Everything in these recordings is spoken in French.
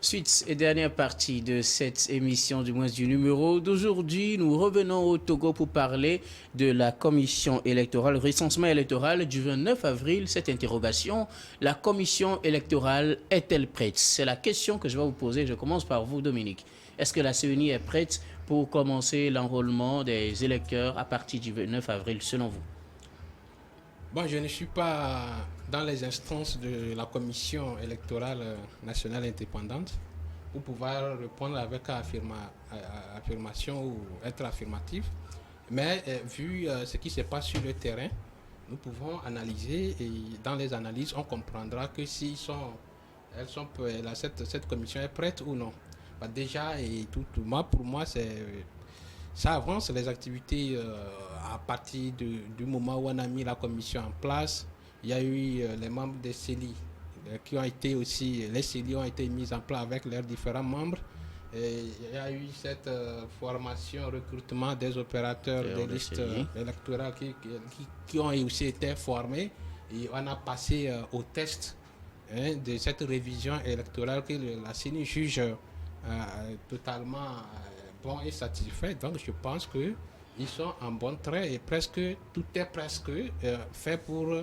Suite et dernière partie de cette émission, du moins du numéro d'aujourd'hui. Nous revenons au Togo pour parler de la commission électorale, recensement électoral du 29 avril. Cette interrogation, la commission électorale est-elle prête? C'est la question que je vais vous poser. Je commence par vous, Dominique. Est-ce que la CENI est prête pour commencer l'enrôlement des électeurs à partir du 29 avril, selon vous? Bon, je ne suis pas dans les instances de la commission électorale nationale indépendante pour pouvoir répondre avec affirmation ou être affirmatif. Mais vu ce qui se passe sur le terrain, nous pouvons analyser et dans les analyses, on comprendra que si cette commission est prête ou non. Bah, déjà, et pour moi, ça avance les activités à partir du moment où on a mis la commission en place. Il y a eu les membres des CELI qui ont été aussi, les CELI ont été mis en place avec leurs différents membres. Et il y a eu cette formation, recrutement des opérateurs des listes électorales qui ont aussi été formés. Et on a passé au test de cette révision électorale que la CENI juge totalement bon et satisfait. Donc je pense qu'ils sont en bon trait et tout est presque fait pour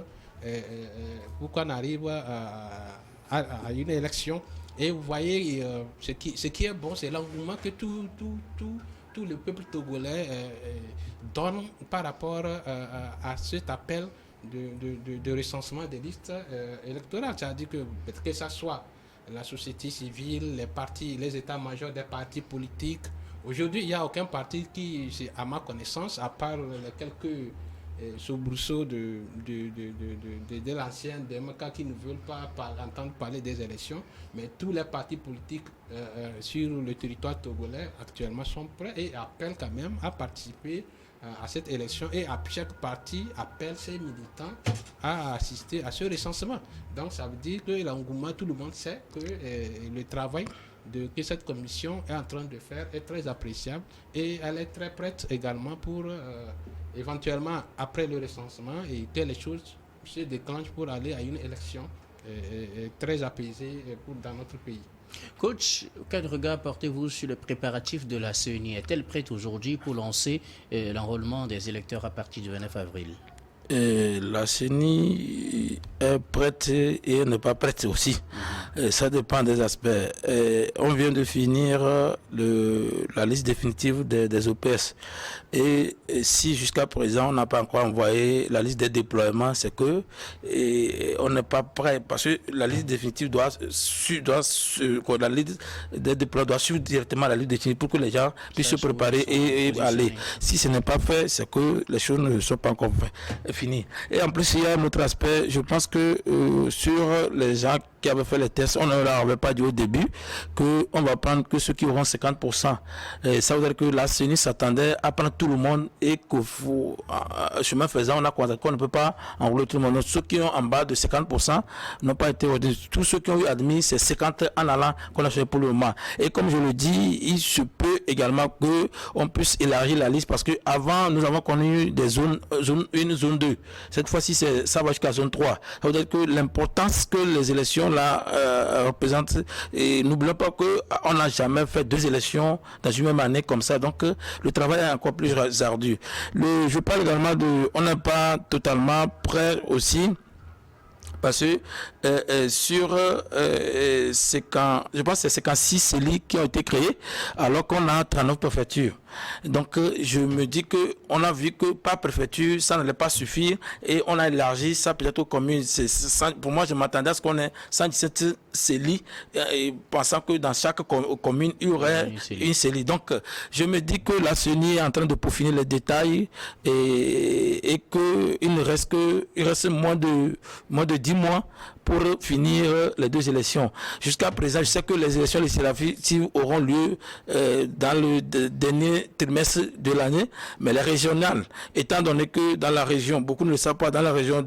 qu'on arrive à une élection. Et vous voyez, ce qui est bon, c'est l'engouement que tout le peuple togolais donne par rapport à cet appel de recensement des listes électorales. C'est-à-dire que ça soit la société civile, les partis, les états-majors des partis politiques. Aujourd'hui, il n'y a aucun parti qui, à ma connaissance, à part les quelques soubresauts de l'ancien DMK qui ne veulent pas entendre parler des élections, mais tous les partis politiques sur le territoire togolais actuellement sont prêts et appellent quand même à participer à cette élection, et chaque parti appelle ses militants à assister à ce recensement. Donc ça veut dire que l'engouement, tout le monde sait que le travail que cette commission est en train de faire est très appréciable, et elle est très prête également pour éventuellement après le recensement et que les choses se déclenchent pour aller à une élection très apaisée dans notre pays. Coach, quel regard portez-vous sur le préparatif de la CENI? Est-elle prête aujourd'hui pour lancer l'enrôlement des électeurs à partir du 29 avril? La CENI est prête et elle n'est pas prête aussi. Ça dépend des aspects. On vient de finir la liste définitive des OPS. Et si jusqu'à présent on n'a pas encore envoyé la liste des déploiements, c'est que on n'est pas prêt, parce que la liste définitive la liste des déploiements doit suivre directement la liste définitive pour que les gens puissent se préparer et aller. Si ce n'est pas fait, c'est que les choses ne sont pas encore finies. Et en plus, il y a un autre aspect. Je pense que sur les gens qui avaient fait les tests, on ne leur avait pas dit au début qu'on va prendre que ceux qui auront 50%. Et ça veut dire que la CENI s'attendait à prendre tout le monde, et qu'au chemin faisant, on a constaté qu'on ne peut pas enrouler tout le monde. Donc, ceux qui ont en bas de 50% n'ont pas été ordonnés. Tous ceux qui ont eu admis, c'est 50 en allant qu'on a fait pour le moment. Et comme je le dis, il se peut également qu'on puisse élargir la liste, parce qu'avant, nous avons connu des zones 1, zone 2. Cette fois-ci, ça va jusqu'à zone 3. Ça veut dire que l'importance que les élections là représente, et n'oublions pas qu'on n'a jamais fait 2 élections dans une même année comme ça, donc le travail est encore plus ardu. Je parle également on n'est pas totalement prêt aussi, parce que sur je pense que c'est 56 CELI qui ont été créés, alors qu'on a 39 préfectures. Donc je me dis que on a vu que par préfecture ça n'allait pas suffire, et on a élargi ça peut-être aux communes. Pour moi, je m'attendais à ce qu'on ait 117 CELI, et pensant que dans chaque commune il y aurait une CELI. Donc je me dis que la CENI est en train de peaufiner les détails, et que il reste moins de 10 mois pour finir les 2 élections. Jusqu'à présent, je sais que les élections législatives auront lieu dans le dernier trimestre de l'année, mais les régionales, étant donné que dans la région, beaucoup ne le savent pas, dans la région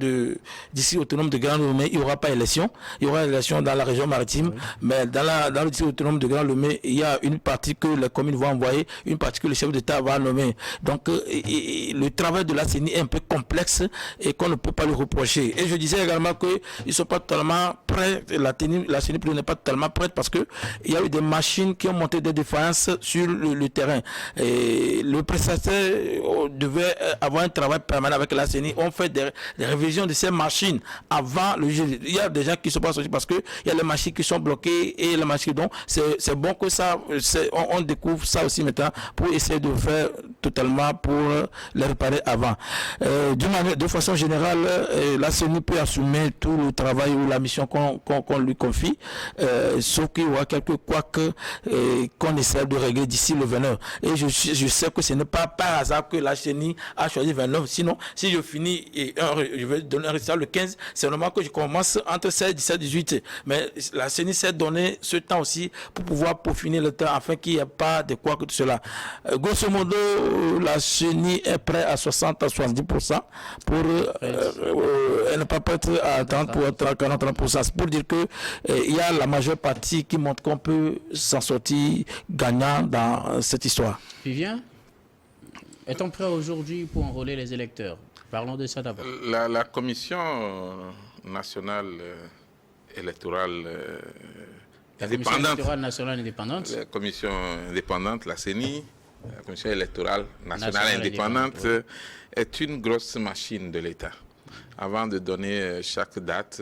d'ici autonome de Grand Lomé, il n'y aura pas élection. Il y aura élection dans la région maritime, mais dans le district autonome de Grand Lomé, il y a une partie que les communes vont envoyer, une partie que le chef d'État va nommer. Donc le travail de la CENI est un peu complexe et qu'on ne peut pas lui reprocher. Et je disais également qu'ils ne sont pas totalement prêt, la CENI n'est pas totalement prête parce que il y a eu des machines qui ont monté des défaillances sur le terrain. Et le prestataire devait avoir un travail permanent avec la CENI. On fait des révisions de ces machines avant le jeu. Il y a des gens qui se passent aussi parce que il y a les machines qui sont bloquées et les machines, donc c'est bon que ça, on découvre ça aussi maintenant pour essayer de faire totalement pour les réparer avant. De façon générale, la CENI peut assumer tout le travail ou la mission qu'on lui confie, sauf qu'il y aura quelques couacs qu'on essaie de régler d'ici le 29. Et je sais que ce n'est pas par hasard que la CENI a choisi 29. Sinon, si je finis, je vais donner un résultat le 15, c'est normal que je commence entre 16, 17, 18. Mais la CENI s'est donné ce temps aussi pour pouvoir peaufiner le temps afin qu'il n'y ait pas de quoi que tout cela. Grosso modo, la CENI est prête à 60 à 70% pour elle n'est pas prête à 30 pour 40%. C'est pour dire que il y a la majeure partie qui montre qu'on peut s'en sortir gagnant dans cette histoire. Vivien, est-on prêt aujourd'hui pour enrôler les électeurs? Parlons de ça d'abord. La commission nationale électorale indépendante. La commission indépendante, la CENI, la commission électorale nationale indépendante, est une grosse machine de l'État. Avant de donner chaque date,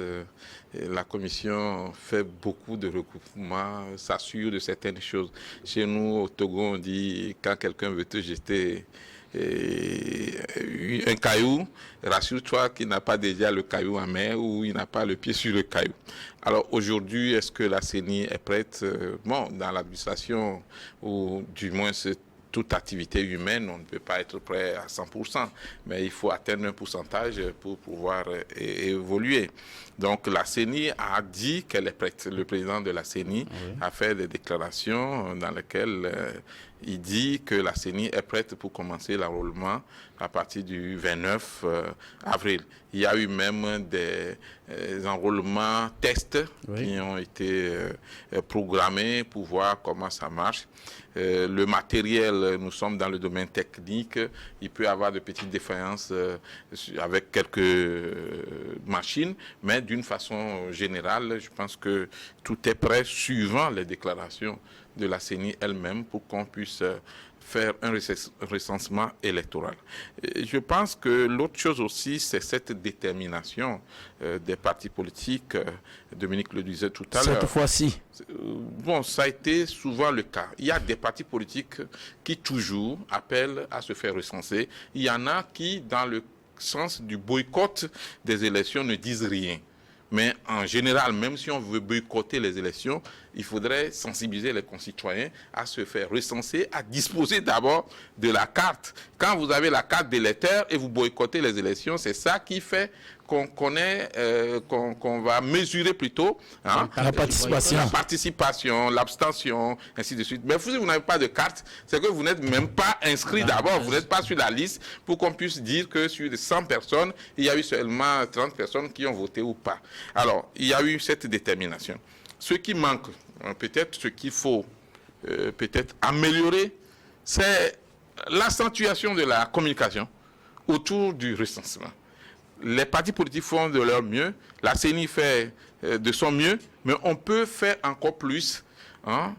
la commission fait beaucoup de recoupements, s'assure de certaines choses. Chez nous, au Togo, on dit quand quelqu'un veut te jeter un caillou, rassure-toi qu'il n'a pas déjà le caillou en main ou il n'a pas le pied sur le caillou. Alors aujourd'hui, est-ce que la CENI est prête? Bon, dans l'administration, ou du moins toute activité humaine, on ne peut pas être prêt à 100%, mais il faut atteindre un pourcentage pour pouvoir évoluer. Donc la CENI a dit qu'elle est prête. Le président de la CENI a fait des déclarations dans lesquelles il dit que la CENI est prête pour commencer l'enrôlement à partir du 29 avril. Il y a eu même des enrôlements tests qui ont été programmés pour voir comment ça marche. Le matériel, nous sommes dans le domaine technique, il peut y avoir de petites défaillances avec quelques machines, mais d'une façon générale, je pense que tout est prêt suivant les déclarations de la CENI elle-même pour qu'on puisse faire un recensement électoral. Et je pense que l'autre chose aussi, c'est cette détermination des partis politiques. Dominique le disait tout à l'heure. Cette fois-ci. Bon, ça a été souvent le cas. Il y a des partis politiques qui toujours appellent à se faire recenser. Il y en a qui, dans le sens du boycott des élections, ne disent rien. Mais en général, même si on veut boycotter les élections, il faudrait sensibiliser les concitoyens à se faire recenser, à disposer d'abord de la carte. Quand vous avez la carte d'électeur et vous boycottez les élections, c'est ça qui fait qu'on connaît, qu'on va mesurer plutôt la participation, l'abstention, ainsi de suite. Mais si vous n'avez pas de carte, c'est que vous n'êtes même pas inscrit d'abord, vous n'êtes pas sur la liste pour qu'on puisse dire que sur les 100 personnes, il y a eu seulement 30 personnes qui ont voté ou pas. Alors, il y a eu cette détermination. Ce qui manque, peut-être ce qu'il faut peut-être améliorer, c'est l'accentuation de la communication autour du recensement. Les partis politiques font de leur mieux, la CENI fait de son mieux, mais on peut faire encore plus en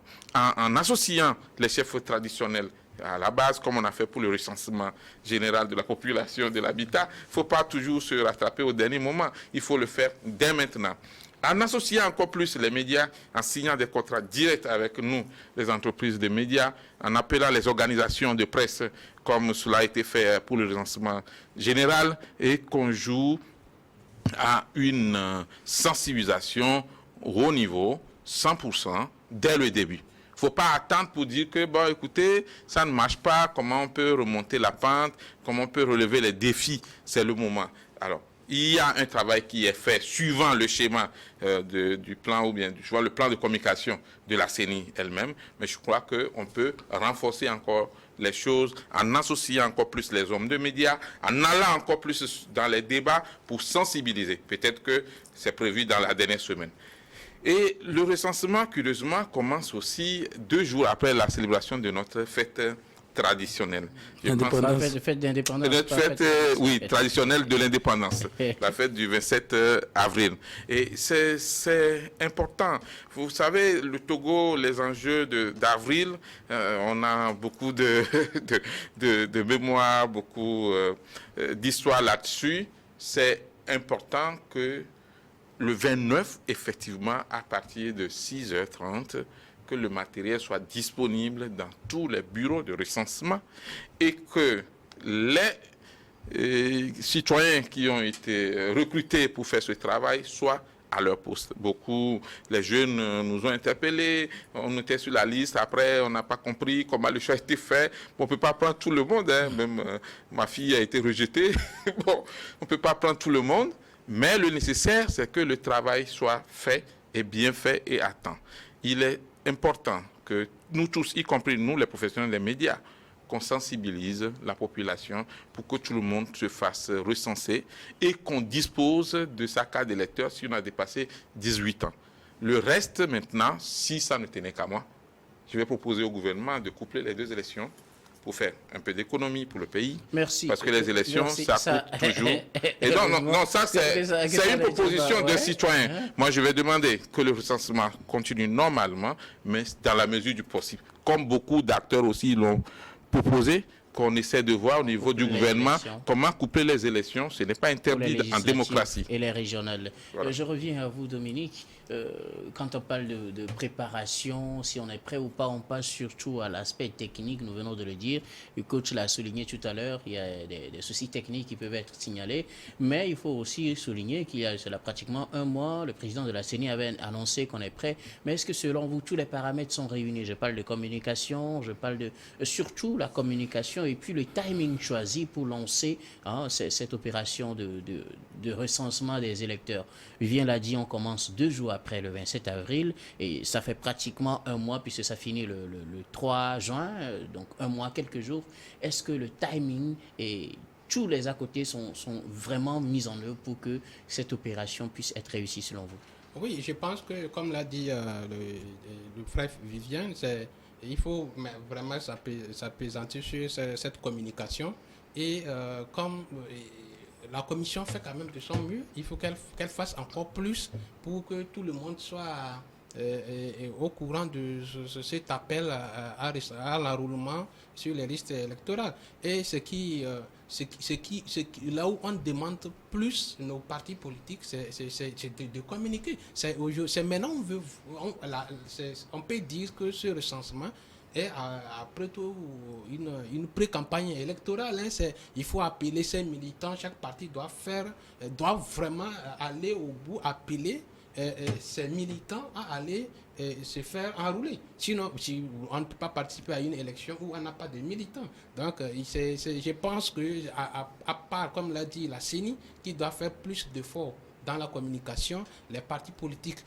associant les chefs traditionnels à la base, comme on a fait pour le recensement général de la population de l'habitat. Il ne faut pas toujours se rattraper au dernier moment, il faut le faire dès maintenant. En associant encore plus les médias, en signant des contrats directs avec nous, les entreprises de médias, en appelant les organisations de presse, comme cela a été fait pour le recensement général, et qu'on joue à une sensibilisation au haut niveau, 100%, dès le début. Il ne faut pas attendre pour dire que, bon, écoutez, ça ne marche pas, comment on peut remonter la pente, comment on peut relever les défis, c'est le moment. Alors, il y a un travail qui est fait suivant le schéma du plan ou bien le plan de communication de la CENI elle-même, mais je crois qu'on peut renforcer encore les choses en associant encore plus les hommes de médias, en allant encore plus dans les débats pour sensibiliser. Peut-être que c'est prévu dans la dernière semaine. Et le recensement, curieusement, commence aussi 2 jours après la célébration de notre fête traditionnelle. Indépendance. La fête d'indépendance. Notre fête, oui, traditionnelle de l'indépendance, la fête du 27 avril. Et c'est important. Vous savez, le Togo, les enjeux d'avril, on a beaucoup de mémoire, beaucoup d'histoire là-dessus. C'est important que le 29, effectivement, à partir de 6h30, que le matériel soit disponible dans tous les bureaux de recensement et que les citoyens qui ont été recrutés pour faire ce travail soient à leur poste. Beaucoup, les jeunes nous ont interpellés, on était sur la liste, après on n'a pas compris comment le choix a été fait. Bon, on ne peut pas prendre tout le monde, hein. Même ma fille a été rejetée. Bon, on ne peut pas prendre tout le monde, mais le nécessaire, c'est que le travail soit fait et bien fait et à temps. Il est important que nous tous, y compris nous, les professionnels des médias, qu'on sensibilise la population pour que tout le monde se fasse recenser et qu'on dispose de sa carte d'électeur si on a dépassé 18 ans. Le reste, maintenant, si ça ne tenait qu'à moi, je vais proposer au gouvernement de coupler les deux élections pour faire un peu d'économie pour le pays. Merci. Parce que les élections, ça coûte toujours. Et non, ça, c'est une proposition de citoyen. Moi, je vais demander que le recensement continue normalement, mais dans la mesure du possible. Comme beaucoup d'acteurs aussi l'ont proposé, qu'on essaie de voir au niveau du gouvernement comment couper les élections. Ce n'est pas interdit en démocratie. Et les régionales. Voilà. Je reviens à vous, Dominique. Quand on parle de préparation, si on est prêt ou pas, on passe surtout à l'aspect technique, nous venons de le dire. Le coach l'a souligné tout à l'heure, il y a des soucis techniques qui peuvent être signalés, mais il faut aussi souligner qu'il y a cela pratiquement un mois, le président de la CENI avait annoncé qu'on est prêt, mais est-ce que selon vous, tous les paramètres sont réunis? Je parle de communication, je parle de surtout la communication et puis le timing choisi pour lancer cette opération de recensement des électeurs. Vivien l'a dit, on commence 2 jours après le 27 avril et ça fait pratiquement un mois puisque ça finit le 3 juin, donc un mois, quelques jours. Est-ce que le timing et tous les à côté sont vraiment mis en œuvre pour que cette opération puisse être réussie selon vous? Oui, je pense que, comme l'a dit le frère Vivien, il faut vraiment s'apaisantir sur cette communication. Et comme la commission fait quand même de son mieux, il faut qu'elle fasse encore plus pour que tout le monde soit au courant de cet appel à l'enrôlement sur les listes électorales. Et là où on demande plus nos partis politiques, c'est de communiquer. C'est maintenant on peut dire que ce recensement est après tout une pré-campagne électorale. Il faut appeler ces militants, chaque parti doit vraiment aller au bout, appeler ces militants à aller se faire enrôler. Sinon, on ne peut pas participer à une élection où on n'a pas de militants. Donc, je pense que, à part, comme l'a dit la CENI, qui doit faire plus d'efforts dans la communication, les partis politiques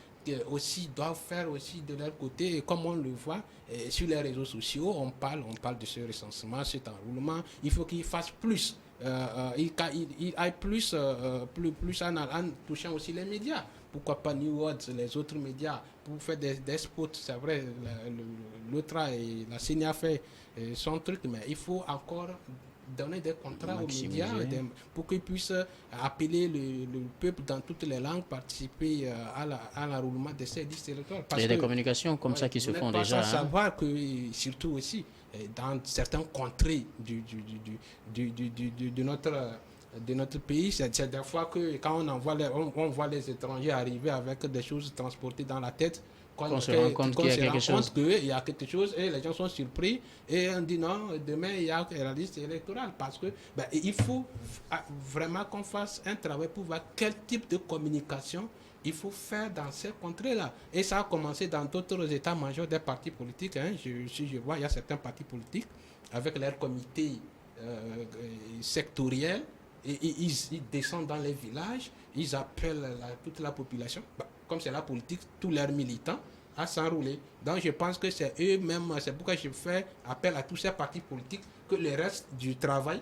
aussi doivent faire aussi de leur côté, et comme on le voit sur les réseaux sociaux, on parle de ce recensement, cet enrôlement. Il faut qu'ils fassent plus. Il aille plus en touchant aussi les médias. Pourquoi pas New World, les autres médias, pour faire des spots. C'est vrai, l'OTRA et la CENI a fait son truc, mais il faut encore donner des contrats aux médias pour qu'ils puissent appeler le peuple dans toutes les langues, participer à l'enrôlement de ces listes électorales. Il y a des communications comme ça qui se font déjà. Il faut savoir que, surtout aussi, dans certains contrées de notre pays, c'est des fois que quand on voit les étrangers arriver avec des choses transportées dans la tête, qu'on se rend compte qu'il y a quelque chose. Il y a quelque chose et les gens sont surpris et on dit non, demain il y a la liste électorale parce que il faut vraiment qu'on fasse un travail pour voir quel type de communication il faut faire dans ces contrées-là. Et ça a commencé dans d'autres états-majors des partis politiques. Si je vois, il y a certains partis politiques avec leurs comités sectoriels et ils descendent dans les villages, ils appellent toute la population, comme c'est la politique, tous leurs militants à s'enrôler. Donc je pense que c'est eux-mêmes, c'est pourquoi je fais appel à tous ces partis politiques, que le reste du travail,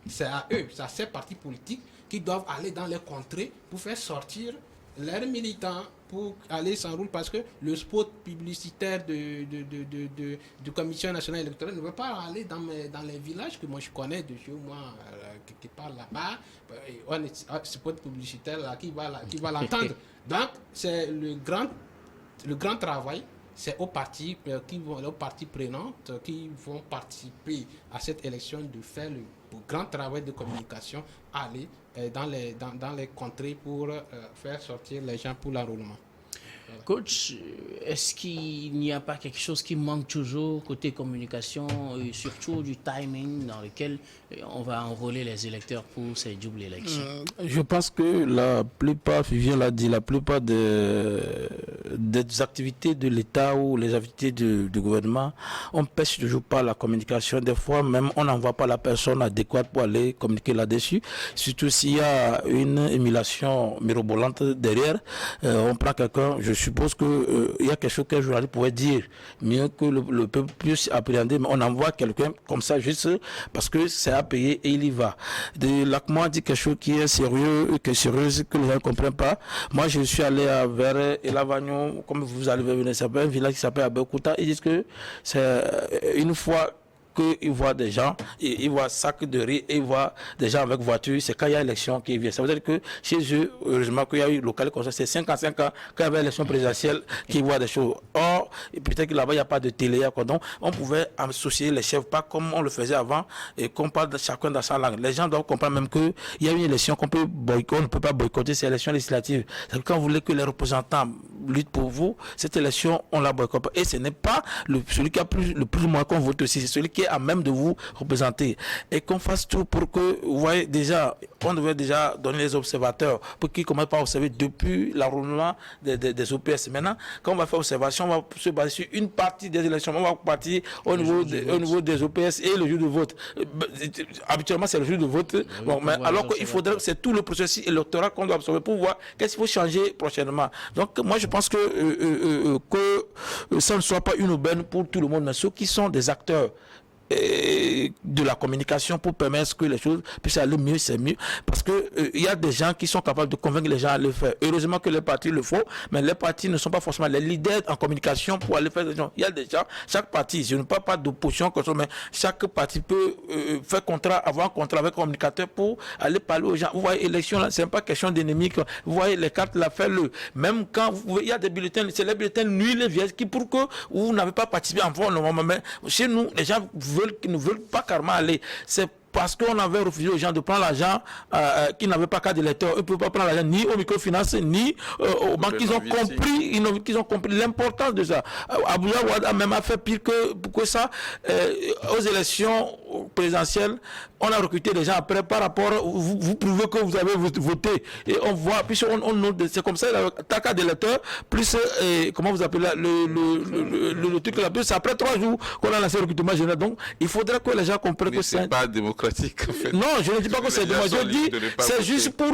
c'est à eux, c'est à ces partis politiques qui doivent aller dans les contrées pour faire sortir leurs militants pour aller s'enrouler parce que le spot publicitaire de Commission nationale électorale ne veut pas aller dans les villages que moi je connais de chez moi, qui parle là-bas. On est spot publicitaire là, qui va l'entendre. Donc, c'est le grand travail. C'est aux partis prenantes qui vont participer à cette élection de faire le grand travail de communication, aller dans les contrées pour faire sortir les gens pour l'enrôlement. Coach, est-ce qu'il n'y a pas quelque chose qui manque toujours côté communication et surtout du timing dans lequel on va enrôler les électeurs pour ces doubles élections? Je pense que la plupart, Vivien l'a dit, la plupart des activités de l'État ou les activités du gouvernement, on pêche toujours pas la communication. Des fois, même, on n'envoie pas la personne adéquate pour aller communiquer là-dessus. Surtout s'il y a une émulation mirobolante derrière, on prend quelqu'un, je suppose que il y a quelque chose qu'un journaliste pourrait dire mieux que le peuple puisse appréhender, mais on envoie quelqu'un comme ça juste parce que c'est à payer et il y va. L'ACMA dit quelque chose qui est sérieux, que les gens ne comprennent pas. Moi, je suis allé vers Elavagnon, comme vous allez venir, c'est un village qui s'appelle Abekouta. Ils disent que c'est une fois qu'ils voient des gens, ils voient sac de riz et ils voient des gens avec voiture, c'est quand il y a élection qui vient. Ça veut dire que chez eux, heureusement qu'il y a eu local comme ça, c'est 55 ans quand il y avait l'élection présidentielle qu'ils voient des choses. Or, peut-être que là-bas, il n'y a pas de télé, donc on pouvait associer les chefs, pas comme on le faisait avant, et qu'on parle de chacun dans sa langue. Les gens doivent comprendre même qu'il y a une élection qu'on peut boycotter, on ne peut pas boycotter, c'est l'élection législative. C'est quand vous voulez que les représentants luttent pour vous, cette élection, on la boycotte. Et ce n'est pas celui qui a le plus ou moins qu'on vote aussi, c'est celui qui est à même de vous représenter. Et qu'on fasse tout pour que, vous voyez, déjà, on devait déjà donner les observateurs pour qu'ils commencent par observer depuis l'enrôlement des OPS. Maintenant, quand on va faire observation, on va se baser sur une partie des élections. On va partir au niveau des OPS et le jour de vote. Habituellement, c'est le jour de vote. Oui, bon, mais alors qu'il faudrait, c'est tout le processus électoral qu'on doit observer pour voir qu'est-ce qu'il faut changer prochainement. Donc, moi, je pense que ça ne soit pas une aubaine pour tout le monde, mais ceux qui sont des acteurs de la communication pour permettre que les choses puissent aller mieux, c'est mieux. Parce que il y a des gens qui sont capables de convaincre les gens à le faire. Heureusement que les partis le font, mais les partis ne sont pas forcément les leaders en communication pour aller faire des gens. Il y a des gens, chaque parti, je ne parle pas d'opposition, mais chaque parti peut faire avoir un contrat avec un communicateur pour aller parler aux gens. Vous voyez, élection, c'est pas question d'ennemis. Vous voyez, les cartes, là, faites-le. Même quand il y a des bulletins, c'est les bulletins nuls, les vieilles, qui pour que vous n'avez pas participé en vote, normalement, mais chez nous, les gens qui ne veulent pas carrément aller. C'est parce qu'on avait refusé aux gens de prendre l'argent qui n'avaient pas carte d'électeur. Ils ne pouvaient pas prendre l'argent ni aux microfinances, ni aux banques. Ils ont compris l'importance de ça. Abouya Ouad a même fait pire que ça. Aux élections présidentielles, on a recruté des gens après par rapport, vous prouvez que vous avez voté. Et on voit, puis on note, c'est comme ça, ta carte d'électeur, plus, comment vous appelez là, le truc là, c'est après 3 jours qu'on a lancé le recrutement général. Donc, il faudrait que les gens comprennent que c'est pas démocratique. En fait. Non, je ne dis pas que c'est démocratique. Je dis, c'est juste pour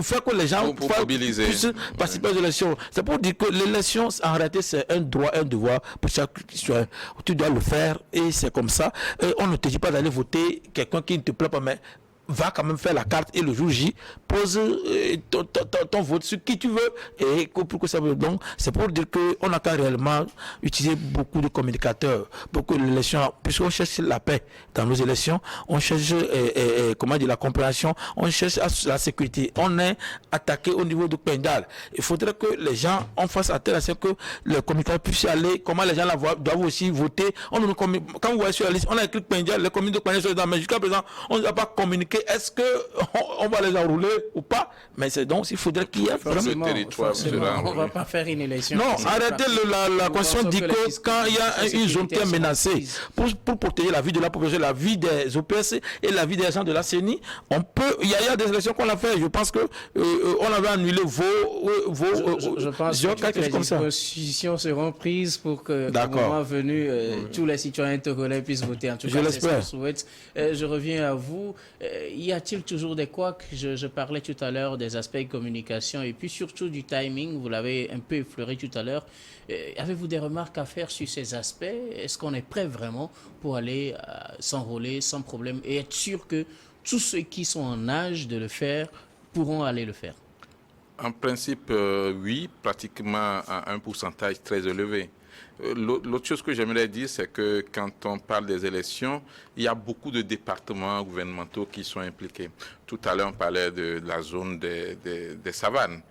faire que les gens puissent participer aux élections. C'est pour dire que l'élection, en réalité, c'est un droit, un devoir pour chaque citoyen. Tu dois le faire et c'est comme ça. On ne te dit pas d'aller voter quelqu'un qui ne te plaît pas, mais va quand même faire la carte et le jour J, pose ton vote sur qui tu veux et pour que ça veut. Donc, c'est pour dire qu'on a qu'à réellement utiliser beaucoup de communicateurs, beaucoup d'élections, puisqu'on cherche la paix dans nos élections, on cherche la compréhension, on cherche la sécurité. On est attaqué au niveau du Pendal. Il faudrait que les gens en fassent attention que les communicateurs puissent y aller, comment les gens doivent aussi voter. Quand vous voyez sur la liste, on a écrit Pendal, les communes de Pendal sont dedans, mais jusqu'à présent, on ne va pas communiquer. Est-ce qu'on va les enrouler ou pas? Mais c'est donc, il faudrait qu'il y ait vraiment... On ne va pas faire une élection. Non, arrêtez, la Constitution dit que quand il y a une zone qui est menacée, pour protéger la vie de la population, la vie des OPS et la vie des gens de la CENI, on peut... Il y a des élections qu'on a fait. Je pense qu'on avait annulé je pense que les dispositions seront prises pour que, au moment venu, tous les citoyens togolais puissent voter. En tout cas, c'est ce que je souhaite. Je reviens à vous. Y a-t-il toujours des couacs? Je parlais tout à l'heure des aspects communication et puis surtout du timing. Vous l'avez un peu effleuré tout à l'heure. Avez-vous des remarques à faire sur ces aspects? Est-ce qu'on est prêt vraiment pour aller s'enrôler sans problème et être sûr que tous ceux qui sont en âge de le faire pourront aller le faire? En principe, oui, pratiquement à un pourcentage très élevé. L'autre chose que j'aimerais dire, c'est que quand on parle des élections, il y a beaucoup de départements gouvernementaux qui sont impliqués. Tout à l'heure, on parlait de la zone des savanes,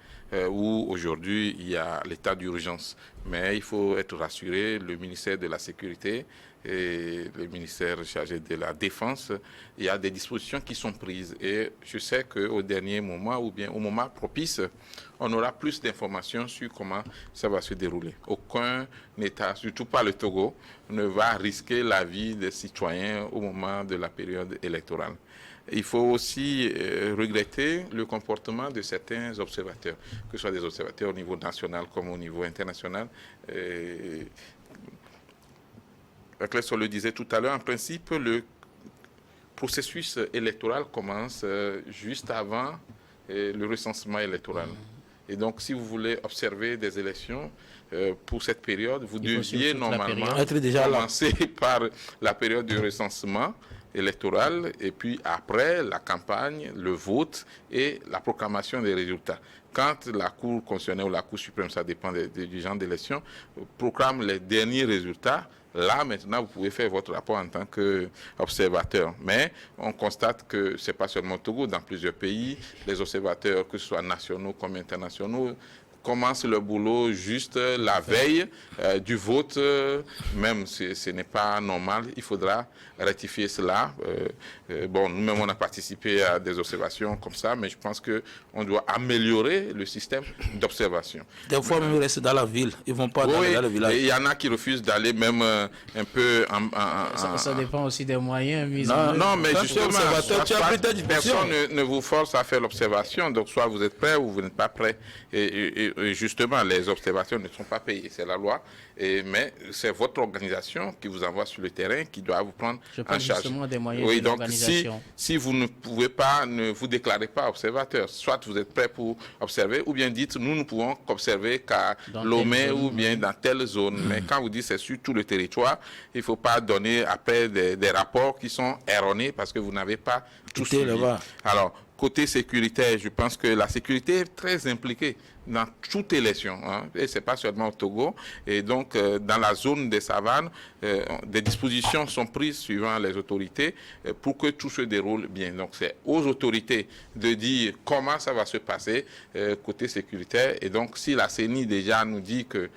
où aujourd'hui, il y a l'état d'urgence. Mais il faut être rassuré, le ministère de la Sécurité et le ministère chargé de la Défense, il y a des dispositions qui sont prises. Et je sais qu'au dernier moment, ou bien au moment propice, on aura plus d'informations sur comment ça va se dérouler. Aucun État, surtout pas le Togo, ne va risquer la vie des citoyens au moment de la période électorale. Il faut aussi regretter le comportement de certains observateurs, que ce soit des observateurs au niveau national comme au niveau international. Clesson le disait tout à l'heure, en principe, le processus électoral commence juste avant le recensement électoral. Et donc, si vous voulez observer des élections pour cette période, vous deviez normalement commencer par la période du recensement électoral et puis après la campagne, le vote et la proclamation des résultats. Quand la Cour constitutionnelle ou la Cour suprême, ça dépend du genre d'élection, proclame les derniers résultats, là, maintenant, vous pouvez faire votre rapport en tant qu'observateur. Mais on constate que ce n'est pas seulement au Togo, dans plusieurs pays, les observateurs, que ce soit nationaux comme internationaux, commencent le boulot juste la veille du vote, même si ce n'est pas normal, il faudra rectifier cela. Bon, nous-mêmes, on a participé à des observations comme ça, mais je pense qu'on doit améliorer le système d'observation. Des fois, même ils restent dans la ville, ils ne vont pas dans le village. Il y en a qui refusent d'aller même un peu Ça dépend aussi des moyens mis en œuvre. Non, mais justement, personne ne vous force à faire l'observation, donc soit vous êtes prêt ou vous n'êtes pas prêt. Et justement, les observations ne sont pas payées, c'est la loi. Mais c'est votre organisation qui vous envoie sur le terrain qui doit vous prendre en charge. Justement des moyens oui, de donc l'organisation. si vous ne pouvez pas, ne vous déclarez pas observateur. Soit vous êtes prêt pour observer, ou bien dites, nous ne pouvons qu'observer qu'à Lomé ou bien dans telle zone. Mais quand vous dites c'est sur tout le territoire, il ne faut pas donner après des rapports qui sont erronés parce que vous n'avez pas tout suivi. Alors, côté sécuritaire, je pense que la sécurité est très impliquée dans toute élection, hein, et c'est pas seulement au Togo. Et donc, dans la zone des savanes, des dispositions sont prises suivant les autorités pour que tout se déroule bien. Donc, c'est aux autorités de dire comment ça va se passer côté sécuritaire. Et donc, si la CENI déjà nous dit que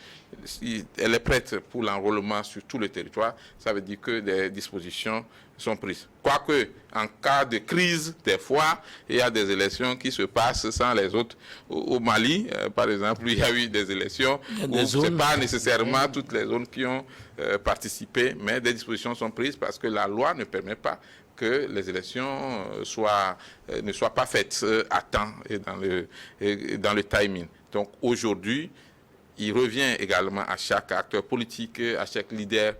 si elle est prête pour l'enrôlement sur tout le territoire, ça veut dire que des dispositions sont prises. Quoique, en cas de crise, des fois, il y a des élections qui se passent sans les autres. Au Mali, par exemple, il y a eu des élections où ce n'est pas nécessairement toutes les zones qui ont participé, mais des dispositions sont prises parce que la loi ne permet pas que les élections ne soient pas faites à temps et dans le timing. Donc aujourd'hui, il revient également à chaque acteur politique, à chaque leader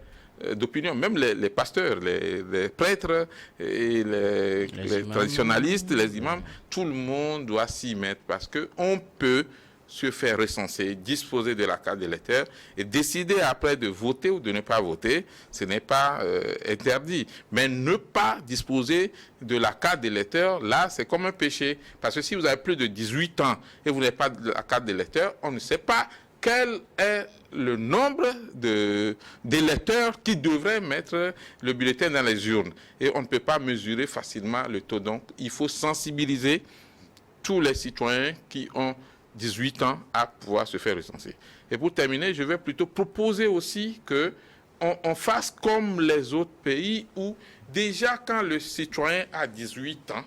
d'opinion, même les pasteurs, les prêtres, et les traditionalistes, les imams, tout le monde doit s'y mettre parce qu'on peut se faire recenser, disposer de la carte d'électeur et décider après de voter ou de ne pas voter, ce n'est pas interdit. Mais ne pas disposer de la carte d'électeur, là, c'est comme un péché. Parce que si vous avez plus de 18 ans et vous n'avez pas de la carte d'électeur, on ne sait pas quel est le nombre d'électeurs qui devraient mettre le bulletin dans les urnes. Et on ne peut pas mesurer facilement le taux. Donc, il faut sensibiliser tous les citoyens qui ont 18 ans à pouvoir se faire recenser. Et pour terminer, je vais plutôt proposer aussi qu'on fasse comme les autres pays où déjà quand le citoyen a 18 ans,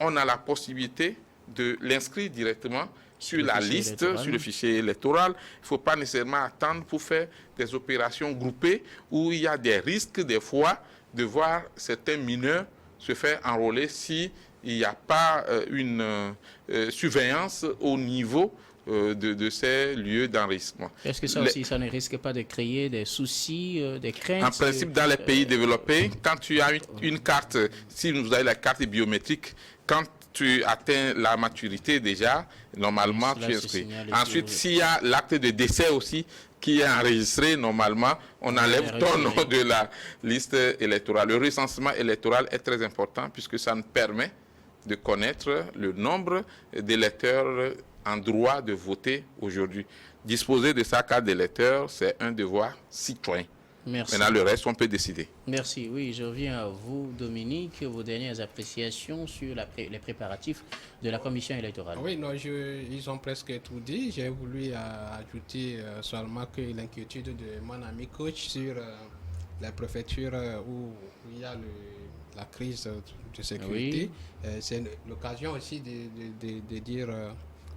on a la possibilité de l'inscrire directement sur la liste, sur le fichier électoral. Il ne faut pas nécessairement attendre pour faire des opérations groupées où il y a des risques des fois de voir certains mineurs se faire enrôler s'il n'y a pas une surveillance au niveau de ces lieux d'enregistrement. Est-ce que ça aussi, ça ne risque pas de créer des soucis, des craintes? En principe, dans les pays développés, quand tu as une carte, si vous avez la carte biométrique, quand tu atteins la maturité déjà, normalement tu es inscrit. Ensuite, s'il y a l'acte de décès aussi qui est enregistré, normalement, on enlève ton nom de la liste électorale. Le recensement électoral est très important puisque ça nous permet de connaître le nombre d'électeurs en droit de voter aujourd'hui. Disposer de sa carte d'électeur, c'est un devoir citoyen. Merci. Maintenant, le reste, on peut décider. Merci. Oui, je reviens à vous, Dominique, vos dernières appréciations sur les préparatifs de la commission électorale. Oui, non, ils ont presque tout dit. J'ai voulu ajouter seulement que l'inquiétude de mon ami coach sur la préfecture où il y a la crise de sécurité. Oui. C'est l'occasion aussi de dire...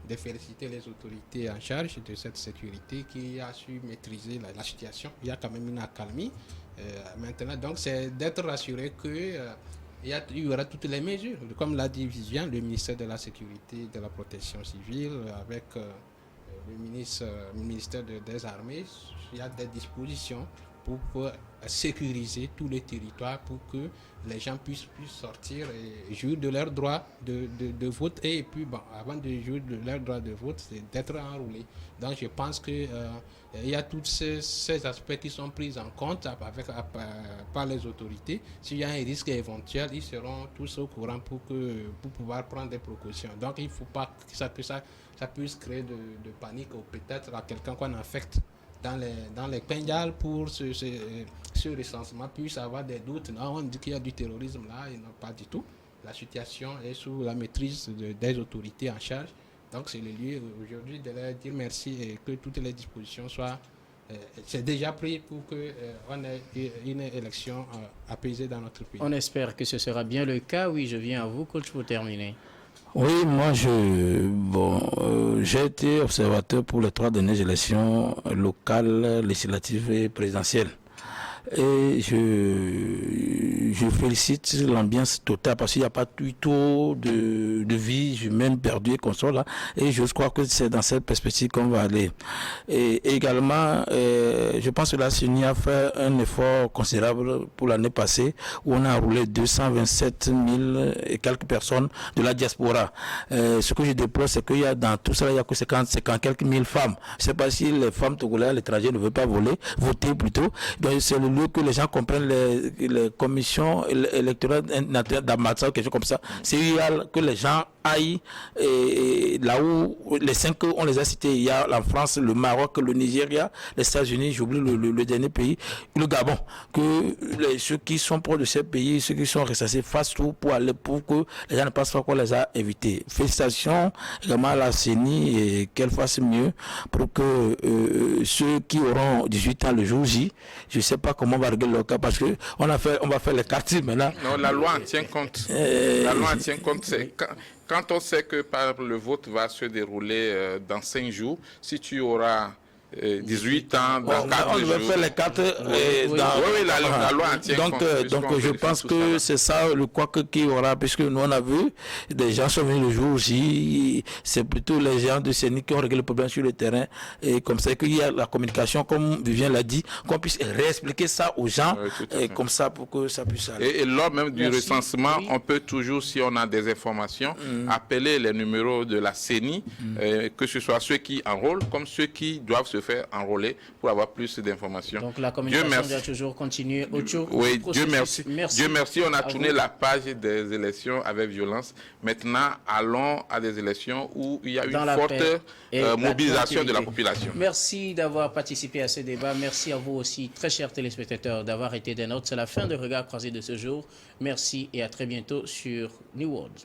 de féliciter les autorités en charge de cette sécurité qui a su maîtriser la situation. Il y a quand même une accalmie maintenant. Donc, c'est d'être rassuré qu'il y aura toutes les mesures. Comme l'a dit Vivian, le ministère de la Sécurité et de la Protection civile, avec le ministère des Armées, il y a des dispositions pour sécuriser tout le territoire pour que les gens puissent sortir et jouir de leur droit de vote. Et puis, bon, avant de jouir de leur droit de vote, c'est d'être enrôlé. Donc, je pense qu'il y a tous ces aspects qui sont pris en compte par les autorités. S'il y a un risque éventuel, ils seront tous au courant pour pouvoir prendre des précautions. Donc, il ne faut pas que ça puisse créer de panique ou peut-être à quelqu'un qu'on affecte dans les Pendjal pour ce recensement puisse avoir des doutes. Non, on dit qu'il y a du terrorisme là, et non, pas du tout. La situation est sous la maîtrise des autorités en charge. Donc c'est le lieu aujourd'hui de leur dire merci et que toutes les dispositions soient... c'est déjà pris pour qu'on ait une élection apaisée dans notre pays. On espère que ce sera bien le cas. Oui, je viens à vous, coach, pour terminer. Oui, moi, j'ai été observateur pour les 3 dernières élections locales, législatives et présidentielles. Et je félicite l'ambiance totale parce qu'il n'y a pas du tout de vie humaine perdue comme ça là. Et je crois que c'est dans cette perspective qu'on va aller. Et également, je pense que la CENI a fait un effort considérable pour l'année passée où on a enrôlé 227 000 et quelques personnes de la diaspora. Ce que je déplore, c'est qu'il y a dans tout ça, il y a que 50 quelques mille femmes. Je ne sais pas si les femmes togolaises à l'étranger ne veulent pas voter plutôt. Donc c'est le lieu que les gens comprennent les commissions électorales d'Amata ou quelque chose comme ça. C'est idéal que les gens aillent là où les 5 on les a cités. Il y a la France, le Maroc, le Nigeria, les États-Unis, j'oublie le dernier pays, le Gabon. Que ceux qui sont proches de ces pays, ceux qui sont recensés fassent tout pour que les gens ne pensent pas qu'on les a évités. Félicitations également à la CENI et qu'elle fasse mieux pour que ceux qui auront 18 ans le jour J, je ne sais pas comment on va régler le cas parce que on va faire les quartiers maintenant. Non, la loi en tient compte. La loi en tient compte. Quand on sait que par exemple, le vote va se dérouler dans 5 jours, si tu auras 18 ans dans 4 jours. On devait faire les 4 oui, la loi en tient compte. Donc je pense que c'est ça le quoi qu'il y aura, puisque nous on a vu des gens sont venus le jour J, c'est plutôt les gens de CENI qui ont réglé le problème sur le terrain et comme ça qu'il y a la communication, comme Vivien l'a dit, qu'on puisse réexpliquer ça aux gens et comme ça pour que ça puisse aller. Et lors même du recensement, on peut toujours, si on a des informations, appeler les numéros de la CENI, que ce soit ceux qui enrôlent comme ceux qui doivent se faire enrôler pour avoir plus d'informations. Donc la communication doit toujours continuer autour du processus. Dieu merci. Dieu merci, on a tourné la page des élections avec violence. Maintenant, allons à des élections où il y a une forte mobilisation de la population. Merci d'avoir participé à ce débat. Merci à vous aussi, très chers téléspectateurs, d'avoir été des nôtres. C'est la fin de Regard croisé de ce jour. Merci et à très bientôt sur New World.